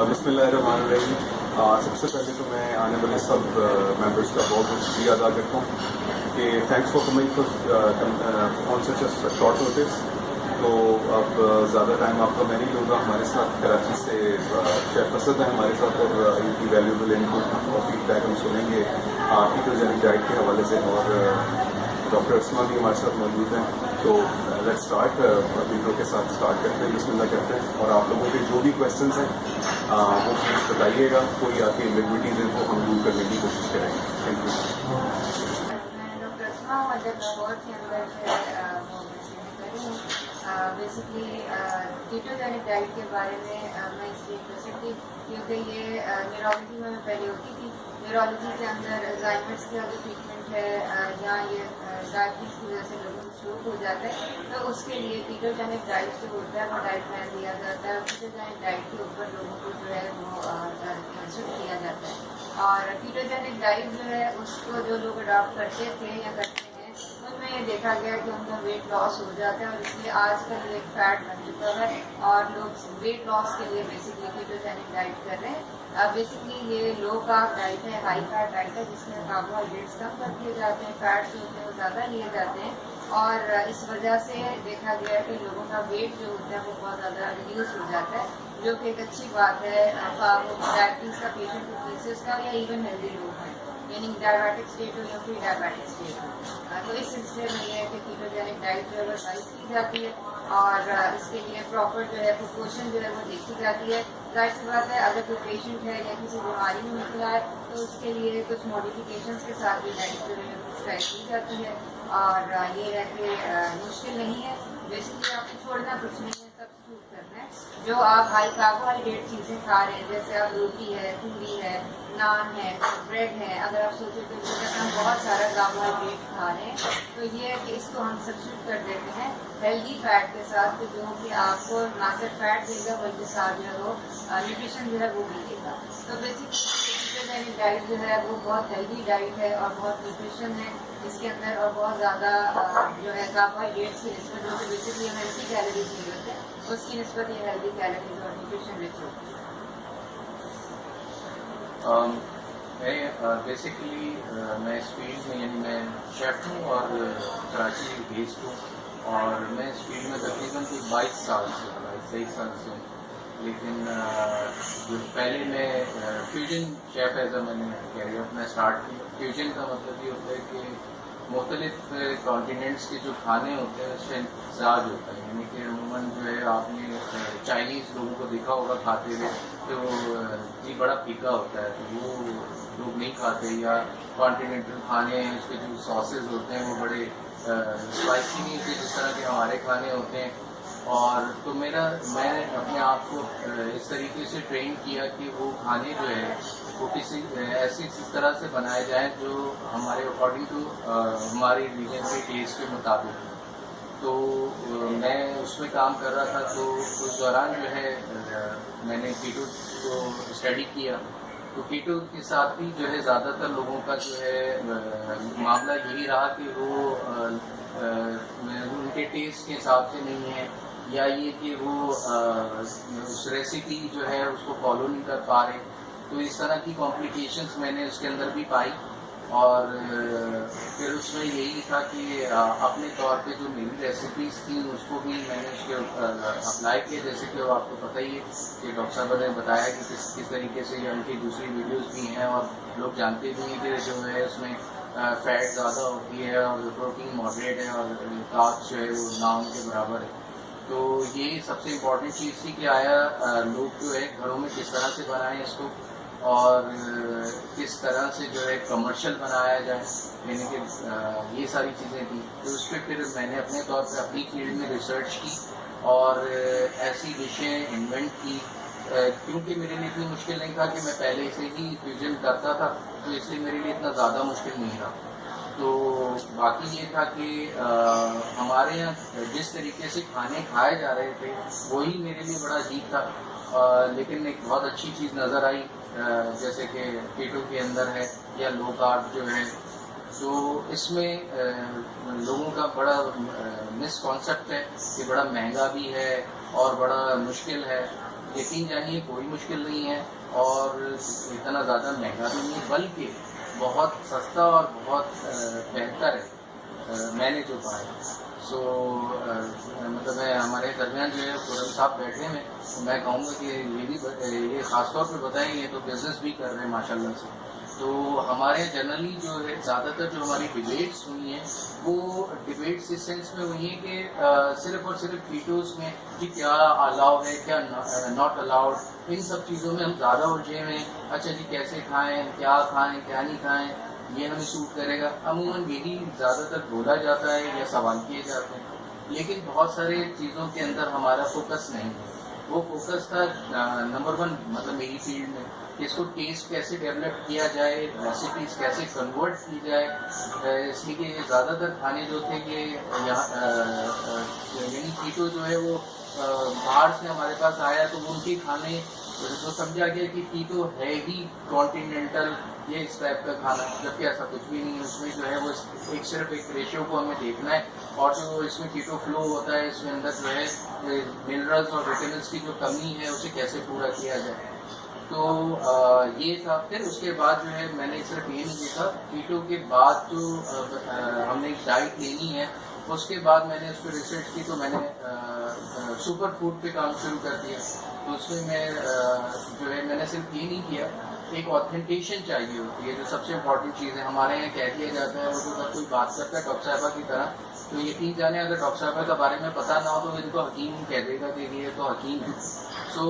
بسم اللہ الرحمن الرحیم. سب سے پہلے تو میں آنے والے سب ممبرس کا بہت بہت شکریہ ادا کرتا ہوں کہ thanks for coming on such a short notice. تو اب زیادہ ٹائم آپ کا میں نہیں لوں گا. ہمارے ساتھ کراچی سے شیف اسد ہیں ہمارے ساتھ, اور ان کی ویلیوبل ان پٹ اور فیڈ بیک ہم سنیں گے کیٹوجینک ڈائٹ کے حوالے سے, اور ڈاکٹر اسما بھی ہمارے ساتھ موجود ہیں. تو لیٹ اسٹارٹ, انٹرو کے ساتھ اسٹارٹ کرتے ہیں, بسم اللہ کرتے ہیں. اور آپ لوگوں کے جو بھی کویشچنس ہیں وہ پلیز بتائیے گا. کوئی آپ کی ایمبیگوٹیز ہیں وہ ہم دور کرنے کی کوشش کریں گے. Thank you. بیسکلی کیٹوجینک ڈائٹ کے بارے میں میں اس لیے انٹرسٹڈ تھی کیونکہ یہ نیورولوجی میں پہلے ہوتی تھی. نیورولوجی کے اندر الزائمرس کا جو ٹریٹمنٹ ہے یا یہ ڈائبٹیز کی وجہ سے لوگوں کو اسٹروک ہو جاتا ہے, تو اس کے لیے کیٹوجینک ڈائٹ جو ہوتا ہے وہ ڈائٹ پلان دیا جاتا ہے. کیٹوجینک ڈائٹ کے اوپر لوگوں کو جو ہے وہ شفٹ کیا جاتا ہے. اور کیٹوجینک ڈائٹ جو ہے اس کو جو لوگ اڈاپٹ کرتے تھے یا کرتے ہیں ان میں یہ دیکھا گیا کہ ان کا ویٹ لاس ہو جاتا ہے, اور اس لیے آج کل یہ ایک فیٹ بن چکا ہے اور لوگ ویٹ لاس کے لیے بیسکلی کیٹوجینک ڈائٹ کر رہے ہیں. بیسکلی یہ لو کارب ڈائٹ ہے, ہائی فیٹ ڈائٹ ہے, جس میں کاربوہائیڈریٹس کم کر دیے جاتے ہیں, فیٹس جو ہوتے ہیں وہ زیادہ لیے جاتے ہیں. اور اس وجہ سے دیکھا گیا ہے کہ لوگوں کا ویٹ جو ہوتا ہے وہ بہت زیادہ ریڈیوس ہو جاتا ہے, جو کہ ایک اچھی بات ہے. ڈائبٹیز کا پیشنٹ ہو, پیسز کا, یا ایون ہیلدی لوگ ہیں, یعنی ڈائبیٹک اسٹیٹ ہو یا پری ڈائبیٹک اسٹیٹ ہو. تو اس سلسلے میں یہ ہے کہ کیٹوجینک ڈائٹ جو ہے وہ ایڈوائز کی جاتی ہے, اور اس کے لیے پراپر جو ہے پروپورشن جو ہے وہ دیکھی جاتی ہے. ظاہر سی بات ہے اگر کوئی پیشنٹ ہے یا کسی بیماری میں نکلا ہے تو اس کے لیے کچھ ماڈیفکیشنس کے ساتھ بھی ڈائٹ جو ہے پرسکرائب کی جاتی ہے. اور یہ ہے کہ مشکل نہیں ہے, بیسکلی آپ کو چھوڑنا کچھ نہیں ہے, سبسٹیوٹ کرنا ہے. جو آپ ہائی کاربوہائیڈریٹ چیزیں کھا رہے ہیں, جیسے آپ روٹی ہے, پوری ہے, نان ہے, بریڈ ہے, اگر آپ سوچیں تو ہم بہت سارا کاربوہائیڈریٹ کھا رہے ہیں, تو یہ ہے کہ اس کو ہم سبسٹیوٹ کر دیتے ہیں ہیلدی فیٹ کے ساتھ, جو کہ آپ کو نہ صرف فیٹ دے گا بلکہ ساتھ جو ہے وہ نیوٹریشن جو ہے وہ بھی دے گا. تو بیسکلی ڈائٹ جو ہے وہ بہت ہیلدی ڈائٹ ہے اور بہت نیوٹریشن ہے اس کے اندر, اور بہت زیادہ جو ہے کاربوہائیڈریٹس کی نسبت جو کہ بیسکلی ہم 80 کیلوریز نہیں ہوتے ہیں, اس کی نسبت یہ ہیلدی کیلوریز اور نیوٹریشن رچ ہوتی ہے. بیسکلی میں اس فیلڈ میں, یعنی میں شیف ہوں اور کراچی بیسڈ ہوں, اور میں اس فیلڈ میں تقریباً کوئی 22 سال سے 23 سال سے ہوں. لیکن جو پہلے میں فیوژن شیف ایز اے میں نے کیریئر اپنا اسٹارٹ کیا. فیوژن کا مطلب یہ ہوتا ہے کہ مختلف کانٹیننٹس کے جو کھانے ہوتے ہیں اس سے امتزاج ہوتا ہے. یعنی کہ عموماً جو ہے آپ نے چائنیز لوگوں کو دیکھا ہوگا کھاتے ہوئے, تو جی بڑا پھیکا ہوتا ہے, تو وہ لوگ نہیں کھاتے. یا کانٹیننٹل کھانے ہیں, اس کے جو ساسز ہوتے ہیں وہ بڑے اسپائسی نہیں ہوتے جس طرح کے ہمارے کھانے ہوتے ہیں. اور تو میں نے اپنے آپ کو اس طریقے سے ٹرین کیا کہ وہ کھانے جو ہے وہ کسی ایسی طرح سے بنائے جائیں جو ہمارے اکارڈنگ ٹو ہماری ریجن کے ٹیسٹ کے مطابق. تو میں اس میں کام کر رہا تھا, تو اس دوران جو ہے میں نے کیٹو کو اسٹڈی کیا. تو کیٹو کے ساتھ بھی جو ہے زیادہ تر لوگوں کا جو ہے معاملہ یہی رہا کہ وہ ان کے ٹیسٹ کے حساب سے نہیں ہے, یا یہ کہ وہ اس ریسیپی جو ہے اس کو فالو نہیں کر پا رہے. تو اس طرح کی کمپلیکیشنس میں نے اس کے اندر بھی پائی, اور پھر اس میں یہی تھا کہ اپنے طور پہ جو میری ریسیپیز تھیں اس کو بھی میں نے اس کے اپلائی کیا. جیسے کہ آپ کو پتہ ہی ہے کہ ڈاکٹر صاحب نے بتایا کہ کس طریقے سے ان کی دوسری ویڈیوز بھی ہیں, اور لوگ جانتے بھی ہیں کہ جو ہے اس میں فیٹ زیادہ ہوتی ہے اور پروٹین ماڈریٹ ہے, اور کاربس جو ہے وہ نہ ان کے برابر ہے. تو یہ سب سے امپورٹنٹ چیز تھی کہ آیا لوگ جو ہے گھروں میں کس طرح سے بنائیں اس کو, اور کس طرح سے جو ہے کمرشل بنایا جائے. یعنی کہ یہ ساری چیزیں تھیں. تو اس پہ پھر میں نے اپنے طور پہ اپنی فیلڈ میں ریسرچ کی اور ایسی ڈشیں انوینٹ کی, کیونکہ میرے لیے اتنی مشکل نہیں تھا کہ میں پہلے سے ہی فیوژن کرتا تھا, تو اس لیے میرے لیے اتنا زیادہ مشکل نہیں تھا. تو باقی یہ تھا کہ ہمارے یہاں جس طریقے سے کھانے کھائے جا رہے تھے وہی میرے لیے بڑا عجیب تھا, لیکن ایک بہت اچھی چیز نظر آئی جیسے کہ کیٹو کے اندر ہے یا لو کارب جو ہے. تو اس میں لوگوں کا بڑا مس کانسیپٹ ہے کہ بڑا مہنگا بھی ہے اور بڑا مشکل ہے. یقین جانیے کوئی مشکل نہیں ہے اور اتنا زیادہ مہنگا بھی نہیں، بلکہ بہت سستا اور بہت بہتر ہے میں نے جو پایا. سو مطلب ہمارے درمیان جو ہے خرم صاحب بیٹھے ہیں، میں کہوں گا کہ یہ بھی یہ خاص طور پہ بتائیں، یہ تو بزنس بھی کر رہے ہیں ماشاء اللہ سے. تو ہمارے جنرلی جو ہے زیادہ تر جو ہماری ڈبیٹس ہوئی ہیں وہ ڈبیٹس اس سینس میں ہوئی ہیں کہ صرف اور صرف ویٹوز میں کہ کیا الاؤ ہے کیا ناٹ الاؤڈ، ان سب چیزوں میں ہم زیادہ الجھے ہوئے ہیں. اچھا جی کیسے کھائیں کیا نہیں کھائیں، یہ ہمیں سوٹ کرے گا، عموماً یہی زیادہ تر بولا جاتا ہے یا سوال کیے جاتے ہیں. لیکن بہت سارے چیزوں کے اندر ہمارا فوکس نہیں ہے. وہ فوکس تھا نمبر 1 مطلب میری فیلڈ میں کہ اس کو ٹیسٹ کیسے ڈیولپ کیا جائے، ریسیپیز کیسے کنورٹ کی جائے. اس لیے کہ زیادہ تر کھانے جو تھے کہ یہاں یعنی کیٹو جو ہے وہ باہر سے ہمارے پاس آیا تو ان کے کھانے تو سمجھا گیا کہ کیٹو ہے ہی کانٹیننٹل یہ اس ٹائپ کا کھانا، جبکہ ایسا کچھ بھی نہیں ہے. اس میں جو ہے وہ صرف ایک ریشیو کو ہمیں دیکھنا ہے اور جو اس میں کیٹو فلو ہوتا ہے اس میں اندر جو ہے منرلز اور وٹامنس کی جو کمی ہے اسے کیسے پورا کیا جائے. تو یہ تھا. پھر اس کے بعد جو ہے میں نے صرف یہ نہیں دیکھا، کیٹو کے بعد جو ہم نے ڈائٹ لینی ہے اس کے بعد میں نے اس پہ ریسرچ کی تو میں نے سپر فوڈ پہ کام شروع کر دیا. تو اس میں جو ہے میں نے صرف یہ نہیں کیا، ایک آتھینٹیشن چاہیے ہوتی ہے جو سب سے امپورٹنٹ چیز ہے. ہمارے یہاں کہہ دیا جاتا ہے وہ اگر کوئی بات کرتا ہے ڈاکٹر صاحبہ کی طرح تو یقین جانے اگر ڈاکٹر صاحبہ کے بارے میں پتہ نہ ہو تو ان کو حکیم کہہ دے گا کہ یہ تو حکیم ہے. سو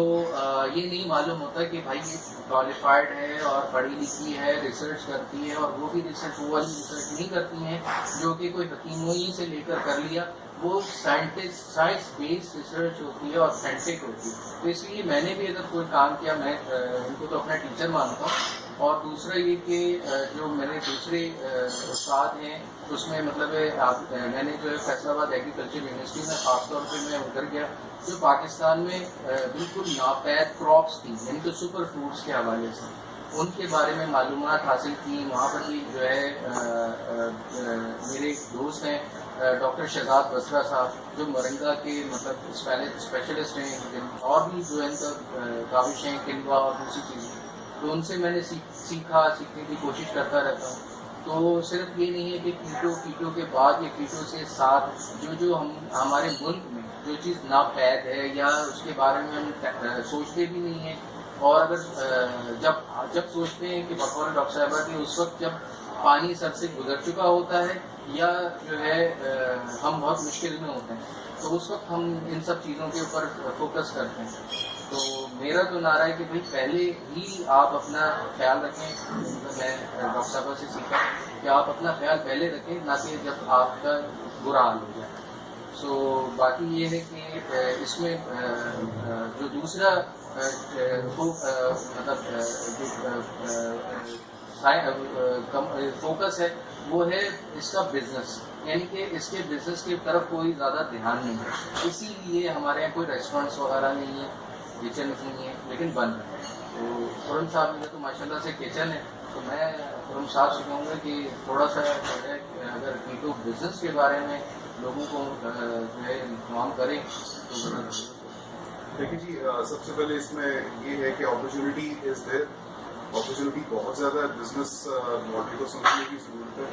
یہ نہیں معلوم ہوتا کہ بھائی یہ کوالیفائڈ ہے اور پڑھی لکھی ہے، ریسرچ کرتی ہے، اور وہ بھی ریسرچ وہ والی ریسرچ نہیں کرتی ہیں جو کہ کوئی حکیموں ہی سے لے کر یہ وہ سائنس بیسڈ ریسرچ ہوتی ہے، آتھینٹک ہوتی ہے. تو اس لیے میں نے بھی اگر کوئی کام کیا میں ان کو تو اپنا ٹیچر مانتا ہوں. اور دوسرا یہ کہ جو میرے دوسرے استاد ہیں اس میں مطلب میں نے جو ہے فیصل آباد ایگریکلچر یونیورسٹی میں خاص طور پہ میں ادھر گیا جو پاکستان میں بالکل ناپید کراپس تھی یعنی کہ سپر فوڈس کے حوالے سے ان کے بارے میں معلومات حاصل کی. وہاں پر بھی جو ہے میرے ایک دوست ہیں ڈاکٹر شہزاد بسرا صاحب جو مرنگا کے مطلب اسپیشلسٹ ہیں اور بھی جو ہے ان کا کاوش ہیں کنوا اور دوسری چیزیں. تو ان سے میں نے سیکھنے کی کوشش کرتا رہتا ہوں. تو صرف یہ نہیں ہے کہ کیٹو کے بعد یا کیٹو سے ساتھ جو ہم ہمارے ملک میں جو چیز ناپید ہے یا اس کے بارے میں ہم سوچتے بھی نہیں ہیں، اور اگر جب سوچتے ہیں کہ بطور ڈاکٹر صاحبہ کی اس وقت جب پانی سر سے گزر چکا ہوتا ہے یا جو ہے ہم بہت مشکل میں ہوتے ہیں تو اس وقت ہم ان سب چیزوں کے اوپر فوکس کرتے ہیں. تو میرا تو نعرہ ہے کہ بھائی پہلے ہی آپ اپنا خیال رکھیں. میں ڈاکٹر صاحبہ سے سیکھا کہ آپ اپنا خیال پہلے رکھیں نہ کہ جب آپ کا برا حال ہو جائے. سو باقی یہ ہے کہ اس میں جو دوسرا مطلب جو فوکس ہے وہ ہے اس کا بزنس، یعنی کہ اس کے بزنس کی طرف کوئی زیادہ دھیان نہیں ہے. اسی لیے ہمارے یہاں کوئی ریسٹورینٹس وغیرہ نہیں ہے، کچن نہیں ہے، لیکن بند ہے. تو خرم صاحب میں تو ماشاء اللہ سے کچن ہے. تو میں خرم صاحب سے کہوں گا کہ تھوڑا سا جو ہے اگر کیٹو بزنس کے بارے میں لوگوں کو جو ہے انفارم کریں تو دیکھیے جی سب سے پہلے اس میں یہ ہے کہ اپرچونیٹی از دیر. اپرچونیٹی بہت زیادہ ہے. بزنس ماڈل کو سمجھنے کی ضرورت ہے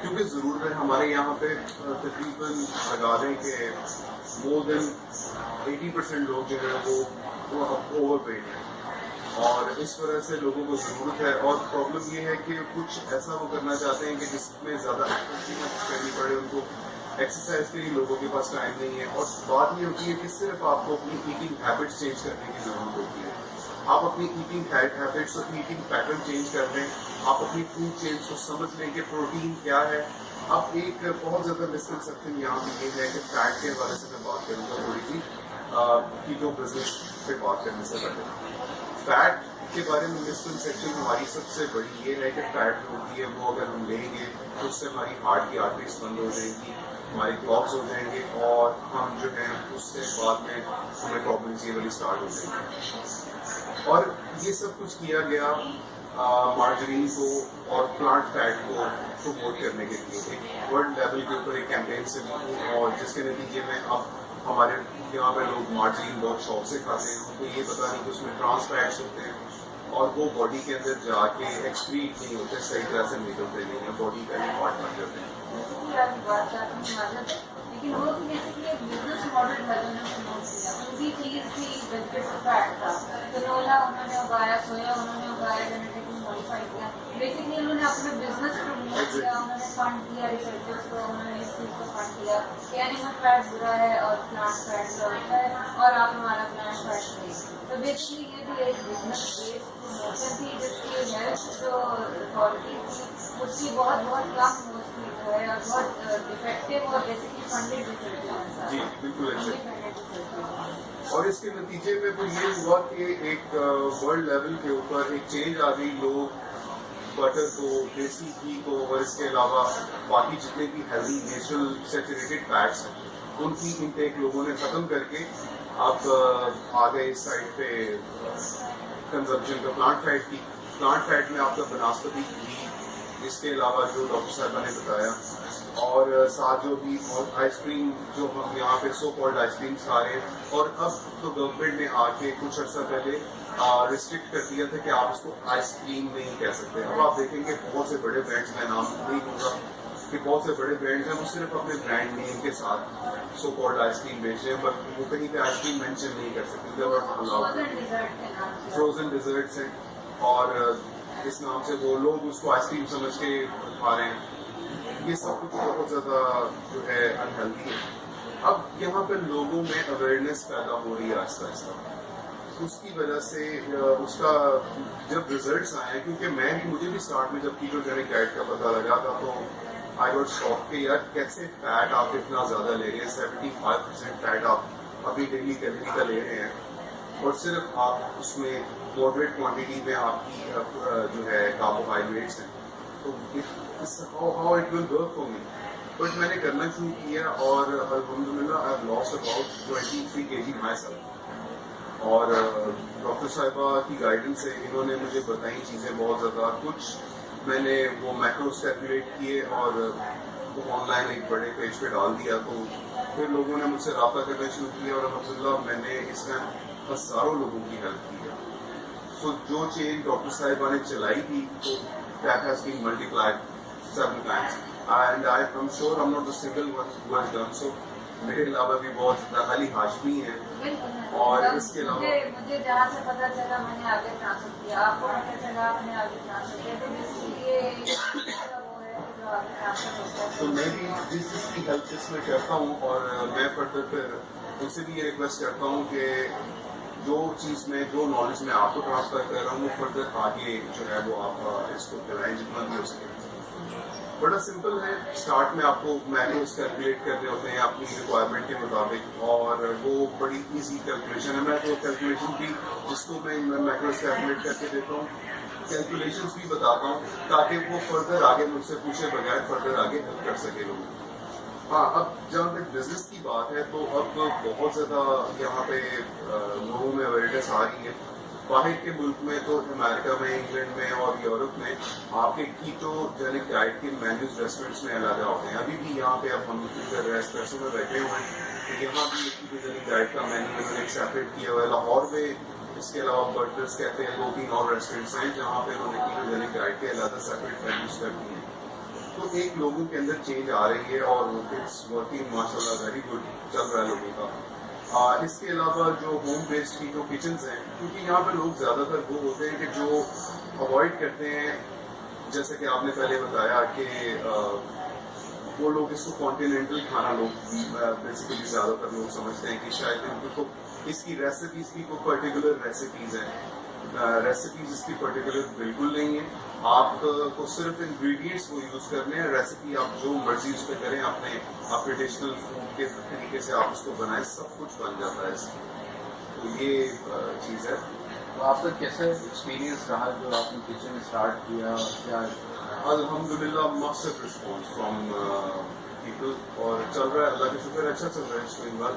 کیونکہ ضرورت ہے. ہمارے یہاں پہ تقریباً لگا دیں کہ مور دین 80% لوگ جو ہے وہ اوور پیڈ ہیں اور اس وجہ سے لوگوں کو ضرورت ہے. اور پرابلم یہ ہے کہ کچھ ایسا وہ کرنا چاہتے ہیں کہ جس میں زیادہ ایکٹیویٹی کرنی پڑے. ان کو ایکسرسائز کے لیے لوگوں کے پاس ٹائم نہیں ہے. اور بات یہ ہوتی ہے کہ صرف آپ کو اپنی ایٹنگ ہیبٹس چینج کرنے کی ضرورت ہوتی ہے. آپ اپنی ایٹنگ ہیبٹس اور ایٹنگ پیٹرن چینج کر لیں. آپ اپنی فوڈ چینج کو سمجھ لیں کہ پروٹین کیا ہے. اب ایک بہت زیادہ مسکنسیپشن یہاں پہ یہ ہے کہ فیٹ کے حوالے سے میں بات کروں گا تھوڑی سی کیٹو بزنس پہ بات کرنے سے پہلے. فیٹ کے بارے میں مسکنسیپشن ہماری سب سے بڑی یہ ہے کہ فیٹ جو ہوتی ہے وہ اگر ہم لیں گے تو اس سے ہماری ہارٹ کی آرٹریز بند ہو جائیں گی، ہماری کلاکس ہو جائیں گے اور ہم جو ہیں اس سے بعد میں ہمیں پرابلمس یہ والی اسٹارٹ ہو جائیں گی. اور یہ سب کچھ کیا گیا مارجرین کو اور پلانٹ فیٹ کو پروموٹ کرنے کے لیے ایک ورلڈ لیول کے اوپر ایک کیمپین سے اور جس کے نتیجے میں اب ہمارے یہاں پہ لوگ مارجرین بہت شوق سے کھاتے ہیں, ان کو یہ پتا نہیں کہ اس میں ٹرانس فیٹس ہوتے ہیں اور وہ باڈی کے اندر جا کے ایکسکریٹ نہیں ہوتے, صحیح طرح سے نکلتے نہیں ہیں, باڈی کا ہی پارٹ بن جاتے ہیں. لیکن وہ تو بیسکلی ایک بزنس ماڈل تھا جو انہوں نے پروموٹ کیا, پوری چیز تھی ویجیٹیبل فیٹ تھا, کنولا انہوں نے اگایا, سویا انہوں نے اگایا, جینیٹکلی ماڈیفائی کیا, بیسکلی انہوں نے اپنے بزنس پروموٹ کیا, انہوں نے فنڈ کیا ریسرچرس کو, انہوں نے اس چیز کو فنڈ کیا کہ اینیمل فیٹ برا ہے اور پلانٹ فیٹ برا ہوتا ہے اور آپ ہمارا پلانٹ فیٹ نہیں. تو بیسکلی یہ بھی ایک بزنس بیسڈ پروموشن تھی جس کی ہیلتھ جو اتھارٹی تھی اس کی بہت کم موسٹلی جو ہے اور بہت افیکٹو اور بیسکلی فنڈیڈ ریسرچ. جی بالکل ایسے. اور اس کے نتیجے میں وہ یہ ہوا کہ ایک ورلڈ لیول کے اوپر ایک چینج آ گئی, لوگ بٹر کو, دیسی گھی کو اور اس کے علاوہ باقی جتنے بھی ہیلدی نیچرل سیچوریٹڈ فیٹس ہیں ان کی انٹیک لوگوں نے ختم کر کے اب آ گئے اس سائڈ پہ کنزمپشن کا پلانٹ فیٹ کی. پلانٹ فیٹ میں آپ کا بناسپتی گھی, اس کے علاوہ جو ڈاکٹر صاحبہ نے بتایا, اور ساتھ جو بھی آئس کریم جو ہم یہاں پہ سو کالڈ آئس کریم کھا رہے ہیں, اور اب تو گورنمنٹ نے آ کے کچھ عرصہ پہلے ریسٹرکٹ کر دیا تھا کہ آپ اس کو آئس کریم نہیں کہہ سکتے. اب آپ دیکھیں گے بہت سے بڑے برانڈس, میں نام نہیں دوں گا, کہ بہت سے بڑے برانڈس ہیں وہ صرف اپنے برانڈ نیم کے ساتھ سو کالڈ آئس کریم بیچ رہے ہیں, بٹ وہ کہیں پہ آئس کریم مینشن نہیں کر سکتے. فروزن ڈیزرٹس ہیں اور اس نام سے وہ لوگ اس کو آئس کریم سمجھ کے کھا رہے ہیں. یہ سب کچھ بہت زیادہ جو ہے انہیلدی ہے. اب یہاں پہ لوگوں میں اویئرنیس پیدا ہو رہی ہے آہستہ آہستہ, اس کی وجہ سے اس کا جب ریزلٹس آئے ہیں, کیونکہ مجھے بھی اسٹارٹ میں جب کیٹوجینک ڈائٹ کا پتہ لگا تھا تو آئی واز شاک کہ یار کیسے فیٹ آپ اتنا زیادہ لے رہے ہیں, 75% فیٹ آپ ابھی ڈیلی کیلوری کا لے رہے ہیں, اور صرف آپ اس میں ماڈریٹ کوانٹٹی میں آپ کی جو ہے کاربوہائیڈریٹس ہیں. تو how it will work for me. But میں نے کرنا شروع کیا اور الحمدللہ I have lost about 23 kg myself. اور ڈاکٹر صاحبہ کی گائیڈنس سے انہوں نے مجھے بتائی چیزیں بہت زیادہ, کچھ میں نے وہ میکروز کیلکولیٹ کیے اور آن لائن ایک بڑے پیج پہ ڈال دیا, تو پھر لوگوں نے مجھ سے رابطہ کرنا شروع کیا اور الحمدللہ میں نے اس میں ہزاروں لوگوں کی ہیلپ کی ہے. سو جو چین ڈاکٹر صاحبہ نے چلائی تھی تو that has been multiplied 7 times, and I'm sure I'm not the single one who has done so. میرے علاوہ بھی بہت علی ہاشمی ہیں, اور اس کے علاوہ مجھے جہاں سے پتا چلا میں نے آگے ٹرانسفر کیا, آپ کو پتا چلا آپ نے آگے ٹرانسفر کیا, تو اس لیے وہ ہے جو آگے ٹرانسفر ہوتا ہے. تو میں بھی جس چیز کی ہیلپ اس میں کرتا ہوں, اور میں فردر پھر ان سے بھی یہ ریکویسٹ کرتا ہوں کہ جو چیز میں جو نالج میں آپ کو ٹرانسفر کر رہا ہوں وہ فردر آگے جو ہے وہ آپ اس کو پھیلائیں جتنا بھی ہو سکے. بڑا سمپل ہے, اسٹارٹ میں آپ کو مینوز کیلکولیٹ کرنے ہوتے ہیں اپنی ریکوائرمنٹ کے مطابق, اور وہ بڑی ایزی کیلکولیشن ہے. میں تو کیلکولیشن بھی جس کو میں میکروز کیلکولیٹ کر کے دیتا ہوں, کیلکولیشنس بھی بتاتا ہوں تاکہ وہ فردر آگے مجھ سے پوچھے بغیر فردر آگے ہیلپ کر سکے لوگ. ہاں, اب جہاں تک بزنس کی بات ہے تو اب بہت زیادہ یہاں پہ لوگوں میں اویئرنیس آ رہی ہے. باہر کے ملک میں تو امریکہ میں, انگلینڈ میں اور یورپ میں آپ کے کیٹوجینک ڈائٹ کے مینوز ریسٹورینٹس میں علیحدہ ہوتے ہیں. ابھی بھی یہاں پہ اب ہم ریسٹورینٹس میں بیٹھے ہوئے ہیں تو یہاں بھی کیٹوجینک ڈائٹ کا مینو انہوں نے ایک سیپریٹ کیا ہوا ہے. لاہور میں اس کے علاوہ برگرس کیفے 2-3 اور ریسٹورینٹس ہیں جہاں پہ انہوں نے کیٹوجینک ڈائٹ کے علیحدہ سیپریٹ مینوز کر دیے ہیں. تو ایک لوگوں کے اندر چینج آ رہی ہے اور اٹس ورکنگ ماشاء اللہ ویری گڈ چل رہا ہے لوگوں کا. اس کے علاوہ جو ہوم بیسڈ کیٹو کچنز ہیں, کیونکہ یہاں پہ لوگ زیادہ تر وہ ہوتے ہیں کہ جو اوائڈ کرتے ہیں, جیسے کہ آپ نے پہلے بتایا کہ وہ لوگ اس کو کانٹیننٹل کھانا لوگ بیسیکلی زیادہ تر لوگ سمجھتے ہیں کہ شاید ان کو اس کی ریسیپیز کی کوئی پرٹیکولر ریسیپیز ہیں. ریسیپیز اس کی پرٹیکولر بالکل نہیں ہے. آپ کو صرف انگریڈینٹس کو یوز کرنے ہیں, ریسیپی آپ جو مرضی اس پہ کریں, اپنے ٹریڈیشنل فوڈ کے طریقے سے آپ اس کو بنائیں, سب کچھ بن جاتا ہے اس میں. تو یہ چیز ہے. تو آپ کا کیسا ایکسپیرینس رہا جو آپ نے کچن اسٹارٹ کیا؟ کیا الحمدللہ ماسٹر رسپانس فرام پیپل, اور چل رہا ہے اللہ کا شکر, اچھا چل رہا ہے. اس میں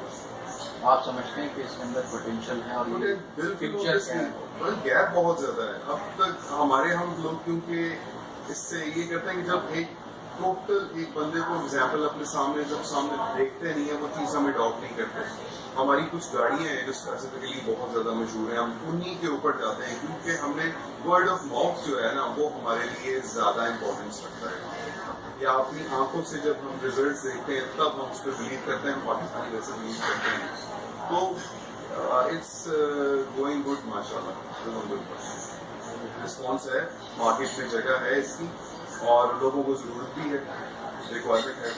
آپ سمجھتے ہیں کہ اس کے اندر پوٹینشیل ہے, اور بالکل گیپ بہت زیادہ ہے اب تک ہمارے ہم لوگ, کیونکہ اس سے یہ کرتے ہیں کہ جب ایک ٹوٹل ایک بندے کو ایگزامپل اپنے سامنے جب سامنے دیکھتے نہیں ہیں وہ چیز ہم اڈاپٹ نہیں کرتے. ہماری کچھ گاڑیاں ہیں جو اسپیسیفکلی بہت زیادہ مشہور ہیں, ہم انہی کے اوپر جاتے ہیں کیونکہ ہم نے ورڈ آف ماؤتھ جو ہے نا وہ ہمارے لیے زیادہ امپورٹنس رکھتا ہے. یا اپنی آنکھوں سے جب ہم ریزلٹس دیکھتے ہیں تب ہم اس پہ بلیو کرتے ہیں, ہم پاکستانی ویسے بلیو کرتے ہیں. تو اٹس گوئنگ گڈ ماشاء اللہ, رسپانس ہے, مارکیٹ میں جگہ ہے اس کی اور لوگوں کو ضرورت بھی ہے, ریکوائرمنٹ ہے.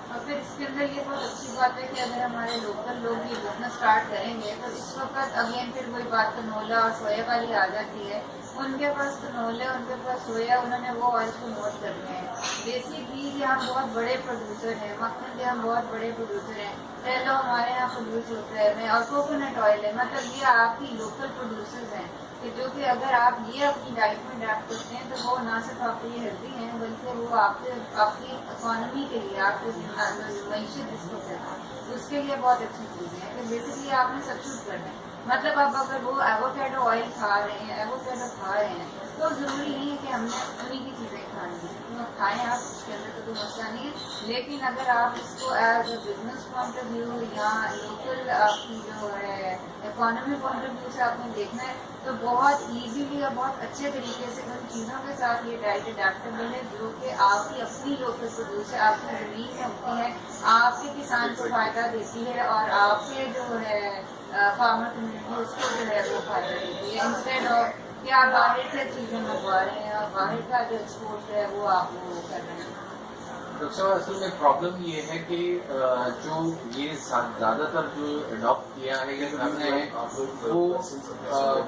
اور پھر اس کے اندر یہ بہت اچھی بات ہے کہ اگر ہمارے لوکل لوگ یہ بزنس اسٹارٹ کریں گے تو اس وقت اگین پھر وہی بات کنولا اور سویا والی آ جاتی ہے. ان کے پاس کنولا, ان کے پاس سویا, انہوں نے وہ آئل کو نوٹ کرنے ہیں. دیسی گھی کے ہم بہت بڑے پروڈیوسر ہیں, مکھن کے ہم بہت بڑے پروڈیوسر ہیں, ٹیلو ہمارے یہاں پروڈیوس ہوتا ہے, اور کوکونٹ آئل ہے. مطلب یہ آپ کی لوکل پروڈیوسرز ہیں کہ جو کہ اگر آپ یہ اپنی ڈائٹ میں ڈیپ کرتے ہیں تو وہ نہ صرف آپ کے لیے ہیلدی ہیں بلکہ وہ آپ کی اکانومی کے لیے, آپ کی معیشت جس کو کہتے ہیں اس کے لیے بہت اچھی چیزیں ہیں. کہ بیسکلی آپ نے سبسٹیوٹ کرنا ہے. مطلب اب اگر وہ ایووکیڈو آئل کھا رہے ہیں, ایووکیڈو کھا رہے ہیں, تو ضروری نہیں ہے کہ ہم نے انہیں کی چیزیں کھانی ہیں. کھائیں آپ, اس کے اندر تو کوئی مسئلہ نہیں ہے. لیکن اگر آپ اس کو as a business point of view یا لوکل آپ کی جو ہے اکانومی پوائنٹ آف ویو سے آپ نے دیکھنا ہے تو بہت ایزیلی اور بہت اچھے طریقے سے ان چیزوں کے ساتھ یہ ڈائٹ اڈیپٹیبل ہے جو کہ آپ کی اپنی لوکل پروڈیوس ہے, آپ کی زمین میں ہوتی ہے, آپ کے کسان کو فائدہ دیتی ہے اور آپ کے جو ہے فارمر کمیونٹی اس کو جو ہے وہ فائدہ دیتی ہے, انسٹیڈ آف کہ آپ باہر سے چیزیں منگوا رہے ہیں اور باہر کا جو ایکسپورٹ ہے وہ آپ وہ کر رہے ہیں. ڈاکٹر صاحب اصل میں پرابلم یہ ہے کہ جو یہ زیادہ تر جو اڈاپٹ کیا ہے یہ ہم نے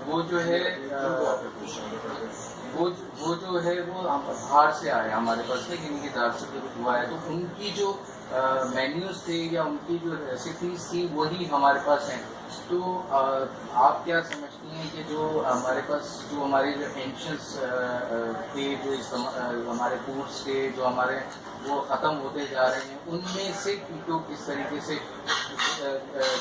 وہ جو ہے وہ جو ہے وہ باہر سے آیا ہمارے پاس, ان کی طرف سے ہوا ہے, تو ان کی جو مینیوز تھے یا ان کی جو ریسیپیز تھی وہی ہمارے پاس ہیں. تو آپ کیا سمجھتی ہیں کہ جو ہمارے پاس جو ہمارے جو اینشنس تھے, جو ہمارے فوڈس تھے جو ہمارے وہ ختم ہوتے جا رہے ہیں, ان میں سے کیٹو کس طریقے سے,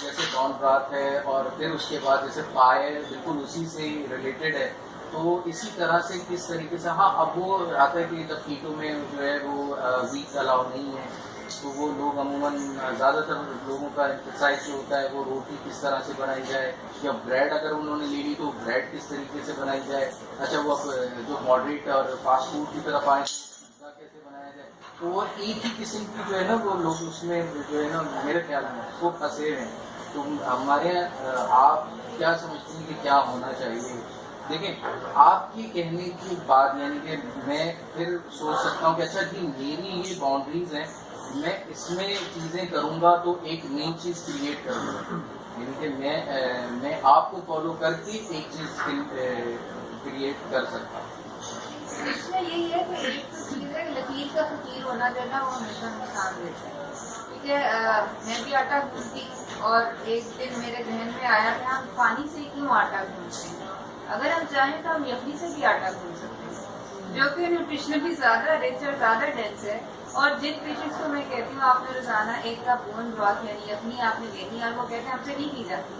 جیسے ڈان برات ہے اور پھر اس کے بعد جیسے پائے بالکل اسی سے ریلیٹڈ ہے, تو اسی طرح سے کس طریقے سے, ہاں اب وہ آتا ہے کہ جب کیٹو میں جو ہے وہ ویٹ الاؤ نہیں ہے تو وہ لوگ عموماً زیادہ تر لوگوں کا ایکسرسائز جو ہوتا ہے وہ روٹی کس طرح سے بنائی جائے, یا بریڈ اگر انہوں نے لے لی تو بریڈ کس طریقے سے بنائی جائے. اچھا وہ جو ماڈریٹ اور فاسٹ فوڈ کی طرف آئیں کیسے بنایا جائے, تو وہ ایک ہی قسم کی جو ہے نا وہ لوگ اس میں جو ہے نا میرے خیال میں وہ پھنسے ہیں. تو ہمارے آپ کیا سمجھتے ہیں کہ کیا ہونا چاہیے؟ دیکھیں آپ کی کہنے کی بات یعنی کہ میں پھر سوچ سکتا ہوں کہ اچھا جی میری یہ باؤنڈریز ہیں, میں اس میں چیزیں کروں گا تو ایک نئی چیز کریٹ کروں گا, یعنی کہ میں آپ کو فالو کر کے ایک چیز کریٹ کر سکتا ہوں. اس میں یہی ہے کہ ایک تو چیز ہے لکیر کا فقیر ہونا جو ہے نا وہ ہمیشہ نقصان دیتا ہے. ٹھیک ہے, میں بھی آٹا گوندتی اور ایک دن میرے ذہن میں آیا کہ ہم پانی سے کیوں آٹا گوندتے ہیں, اگر ہم چاہیں تو ہم یخنی سے بھی آٹا گوند سکتے ہیں جو کہ نیوٹریشنلی زیادہ رچ اور زیادہ ڈینس ہے. اور جن پیشنٹس کو میں کہتی ہوں آپ نے روزانہ ایک کپ بون براth یعنی یخنی آپ نے لینی اور وہ کہتے ہیں ہم سے نہیں کی جاتی,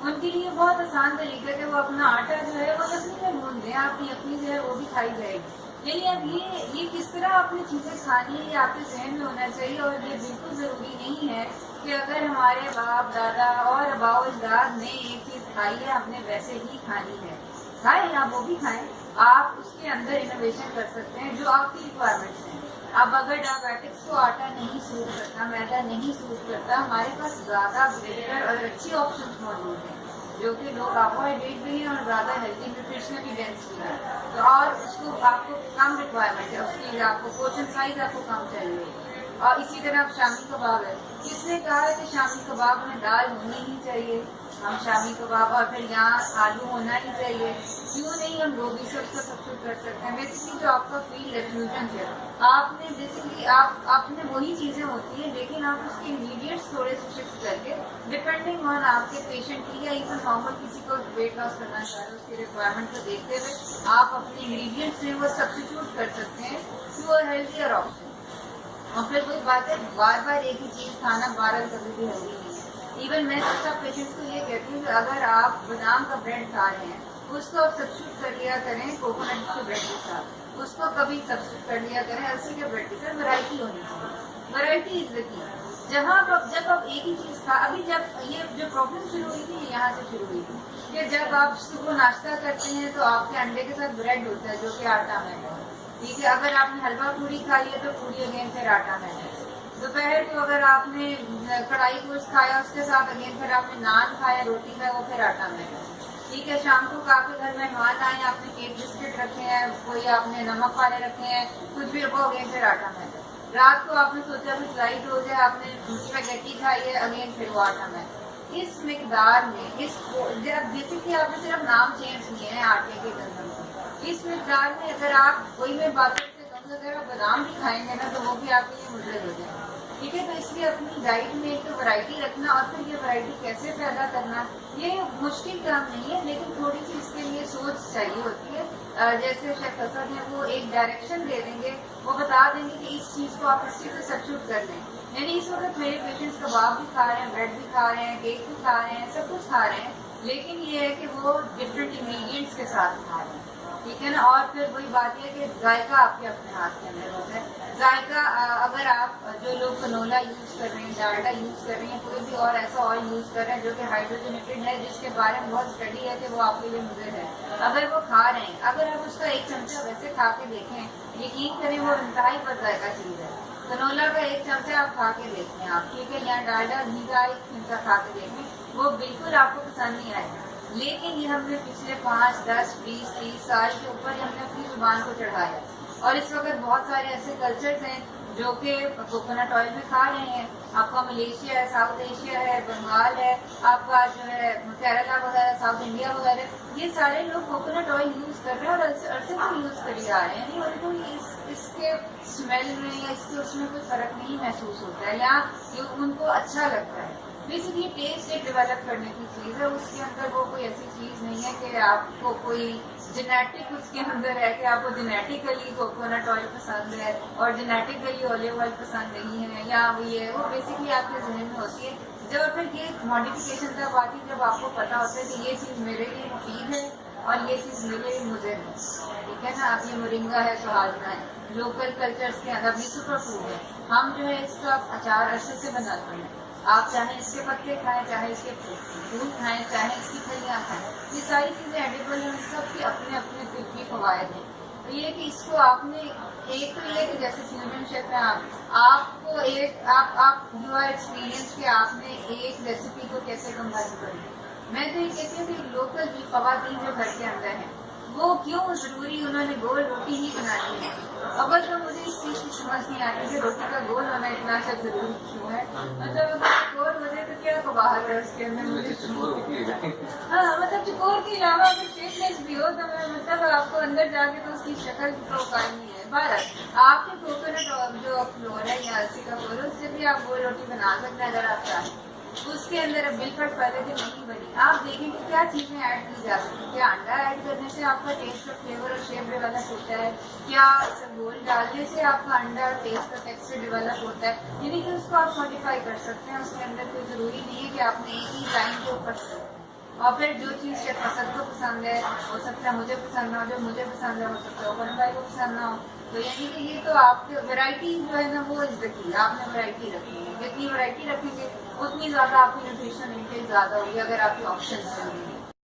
ان کے لیے بہت آسان طریقہ ہے کہ وہ اپنا آٹا جو ہے وہ یخنی میں گوندھ دیں, آپ کی یخنی جو ہے وہ بھی کھائی جائے گی. یعنی اب یہ کس طرح آپ نے چیزیں کھانی ہے یہ آپ کے ذہن میں ہونا چاہیے. اور یہ بالکل ضروری نہیں ہے کہ اگر ہمارے باپ دادا اور آباء و اجداد نے ایک چیز کھائی ہے ہم نے ویسے ہی کھانی ہے. کھائیں آپ وہ بھی کھائیں, آپ اس کے اندر انوویشن کر سکتے ہیں جو آپ کی ریکوائرمنٹس ہیں. اب اگر ڈائبیٹکس کو آٹا نہیں سوٹ کرتا, میدا نہیں سوٹ کرتا, ہمارے پاس زیادہ بہتر اور اچھی آپشنس موجود ہیں جو کہ لو کاربوہائیڈریٹ بھی ہیں اور زیادہ ہیلتھی نیوٹریشنلی ڈینس بھی ہے. تو اور اس کو آپ کو کم ریکوائرمنٹ ہے, اس کی آپ کو پورشن سائز آپ کو کم چاہیے. اور اسی طرح اب شامی کباب ہے, کس نے کہا ہے کہ شامی کباب میں دال ہونی ہی چاہیے, ہم شامی کباب اور پھر یہاں آلو ہونا ہی چاہیے, کیوں نہیں ہم گوبھی سے اس کو سبسٹیوٹ کر سکتے ہیں. بیسکلی جو آپ کا فیلڈ ہے فیوژن ہے, آپ نے بیسکلی آپ نے وہی چیزیں ہوتی ہیں لیکن آپ اس کے انگریڈینٹس تھوڑے سے شفٹ کر کے ڈپینڈنگ آن آپ کے پیشنٹ کی یا ایون نارمل کسی کو ویٹ لاس کرنا چاہ رہے ہیں اس کی ریکوائرمنٹ کو دیکھتے ہوئے آپ اپنے انگریڈینٹس سے وہ سبسٹیوٹ کر سکتے ہیں ٹو اے ہیلتھیئر آپشن. اور پھر کوئی بات ہے بار بار ایک ہی چیز کھانا بارہ کبھی بھی ہیلدی نہیں ہے. ایون میں سب پیشنٹس کو یہ کہتی ہوں کہ اگر آپ بادام کا بریڈ کھا رہے ہیں اس کو آپ سبسٹیوٹ کر لیا کریں کوکونٹ کے بریڈ کے ساتھ, اس کو کبھی سبسٹیٹ کر لیا کریں السی کے بریڈ کے ساتھ. ورائٹی ہونی چاہیے, ورائٹی از دا کی. جہاں جب آپ ایک ہی چیز کھا, ابھی جب یہ جو پرابلم شروع ہوئی تھی یہاں سے شروع ہوئی تھی کہ جب آپ صبح ناشتہ کرتے ہیں تو آپ کے انڈے کے ساتھ بریڈ ہوتا ہے جو کہ آٹا میں ہے, ٹھیک ہے. اگر آپ نے حلوہ پوری کھائی ہے تو پوری اگین پھر آٹا میں ہے. دوپہر کو اگر آپ نے کڑھائی گوشت کھایا اس کے ساتھ اگین پھر آپ نے نان کھایا, روٹی کھایا, وہ پھر آٹا میں ہے, ٹھیک ہے. شام کو آپ کے گھر مہمان آئے, آپ نے کیک بسکٹ رکھے ہیں, کوئی آپ نے نمک والے رکھے ہیں, کچھ بھی وہ اگین پھر آٹا میں ہے. رات کو آپ نے سوچا کہ فلائٹ ہو جائے, آپ نے اسپیگیٹی کھائی ہے, اگین پھر وہ آٹا میں. اس مقدار میں بیسکلی آپ نے صرف نام چینج کیے ہیں آٹے کے گندم کے, اس مقدار میں اگر آپ کوئی میں باتوں سے کم اگر آپ بادام بھی کھائیں گے نا تو وہ بھی آپ کے لیے مضر ہو جائے, ٹھیک ہے. تو اس لیے اپنی ڈائٹ میں ایک ورائٹی رکھنا, اور پھر یہ ورائٹی کیسے پیدا کرنا یہ مشکل کام نہیں ہے, لیکن تھوڑی سی اس کے لیے سوچ چاہیے ہوتی ہے. جیسے شیف حسن ہیں وہ ایک ڈائریکشن دے دیں گے, وہ بتا دیں گے کہ اس چیز کو آپ اس چیز سے سبسٹیوٹ کر لیں. یعنی اس وقت میرے پیشنٹس کباب بھی کھا رہے ہیں, بریڈ بھی کھا رہے ہیں, کیک بھی کھا رہے ہیں, سب کچھ کھا رہے ہیں, لیکن یہ ہے کہ وہ ڈفرینٹ انگریڈینٹس کے ساتھ کھا رہے ہیں, ٹھیک ہے نا. اور پھر وہی بات ہے کہ ذائقہ آپ کے اپنے ہاتھ کے اندر ہوتا ہے. ذائقہ اگر آپ جو لوگ کنولا یوز کر رہے ہیں, ڈالڈا یوز کر رہے ہیں, کوئی بھی اور ایسا آئل یوز کر رہے ہیں جو کہ ہائیڈروجنیٹڈ ہے, جس کے بارے میں بہت اسٹڈی ہے کہ وہ آپ کے لیے مضر ہے, اگر وہ کھا رہے ہیں, اگر آپ اس کا ایک چمچہ ویسے کھا کے دیکھیں, یقین کریں وہ انتہائی بد ذائقہ چیز ہے. کنولا کا ایک چمچہ آپ کھا کے دیکھیں آپ, ٹھیک ہے, یا ڈالڈا گھی کا ایک چمچہ کھا کے دیکھیں, وہ بالکل آپ کو پسند نہیں آئے گا. لیکن یہ ہم نے پچھلے 5, 10, 20, 30 سال کے اوپر ہم نے اپنی زبان کو چڑھایا, اور اس وقت بہت سارے ایسے کلچرز ہیں جو کہ کوکونٹ آئل میں کھا رہے ہیں. آپ کا ملیشیا ہے, ساؤتھ ایشیا ہے, بنگال ہے, آپ کا جو ہے کیرلا وغیرہ, ساؤتھ انڈیا وغیرہ, یہ سارے لوگ کوکونٹ آئل یوز کر رہے ہیں اور عرصے سے یوز کر ہی آ رہے ہیں. یعنی ان کو اس کے اسمیل میں یا اس کے اس میں کوئی فرق نہیں محسوس ہوتا ہے, یا ان کو اچھا لگتا ہے. بیسکلی ٹیسٹ ایک ڈیولپ کرنے کی چیز ہے, اس کے اندر وہ کوئی ایسی چیز نہیں ہے کہ آپ کو کوئی جینیٹک اس کے اندر ہے کہ آپ کو جینیٹیکلی کوکونٹ آئل پسند ہے اور جینیٹیکلی اولیو آئل پسند نہیں ہے, یا وہ بیسکلی آپ کے ذہن میں ہوتی ہے. جب پھر یہ ماڈیفکیشن تب آتی ہے جب آپ کو پتا ہوتا ہے کہ یہ چیز میرے لیے مفید ہے اور یہ چیز میرے لیے مضر ہے, ٹھیک ہے نا. اب یہ مرنگا ہے, سہاجنا ہے, لوکل کلچرس کے اندر یہ سپر فوڈ ہے. ہم جو ہے اس کا اچار عرصے سے بناتے ہیں, آپ چاہے اس کے پتے کھائیں, چاہے اس کے پھول کھائیں, چاہے اس کی پھلیاں کھائیں, یہ ساری چیزیں ایڈیبل ہیں, سب کے اپنے اپنے طبی فوائد ہیں. تو یہ کہ اس کو آپ نے ایک تو یہ کہ جیسے فیوژن شیف ہیں آپ کو ایک آپ یو آر ایکسپیرینس کہ آپ نے ایک ریسیپی کو کیسے کمبائن کرنا. میں تو یہ کہتی ہوں کہ لوکل جو خواتین جو گھر کے اندر ہیں وہ کیوں ضروری انہوں نے گول روٹی ہی بنانی ہے. اول تو مجھے اس چیز کی سمجھ نہیں آتی کہ روٹی کا گول ہونا اتنا سا ضروری کیوں ہے. مطلب گول ہو جائے تو کیا قباحت ہے اس کے اندر. ہاں مطلب چکور کے علاوہ اگر شیپ لیس بھی ہو تو مطلب آپ کو اندر جا کے تو اس کی شکل تو قائم نہیں ہے. بہرحال آپ کے کوکونٹ جو فلور ہے یا السی کا فلور اس سے بھی آپ گول روٹی بنا سکتے ہیں اگر آپ چاہیں. اس کے اندر بالکل پہلے سے نہیں بنی, آپ دیکھیں کہ کیا چیزیں ایڈ کی جا سکتی ہیں. کیا انڈا ایڈ کرنے سے آپ کا ٹیسٹ اور فلیور اور شیپ ڈیولپ ہوتا ہے, کیا گول ڈالنے سے آپ کا انڈا اور ٹیسٹ اور ٹیکسچر ڈیولپ ہوتا ہے. یعنی کہ اس کو آپ ماڈیفائی کر سکتے ہیں, اس کے اندر کوئی ضروری نہیں ہے کہ آپ نے ایک ہی لائن کے اوپر. اور پھر جو چیز شیف حسن کو پسند ہے ہو سکتا ہے مجھے پسند نہ ہو, جو مجھے پسند ہے ہو سکتا ہے اوپن بھائی کو پسند نہ ہو. تو یعنی کہ یہ تو آپ کے ورائٹی جو ہے نا وہ کی آپ نے ورائٹی رکھنی ہے. جتنی ورائٹی رکھیں گے اتنی زیادہ آپ کی نیوٹریشن انٹیک زیادہ ہوگی اگر آپ کے آپشنس ہوں گے.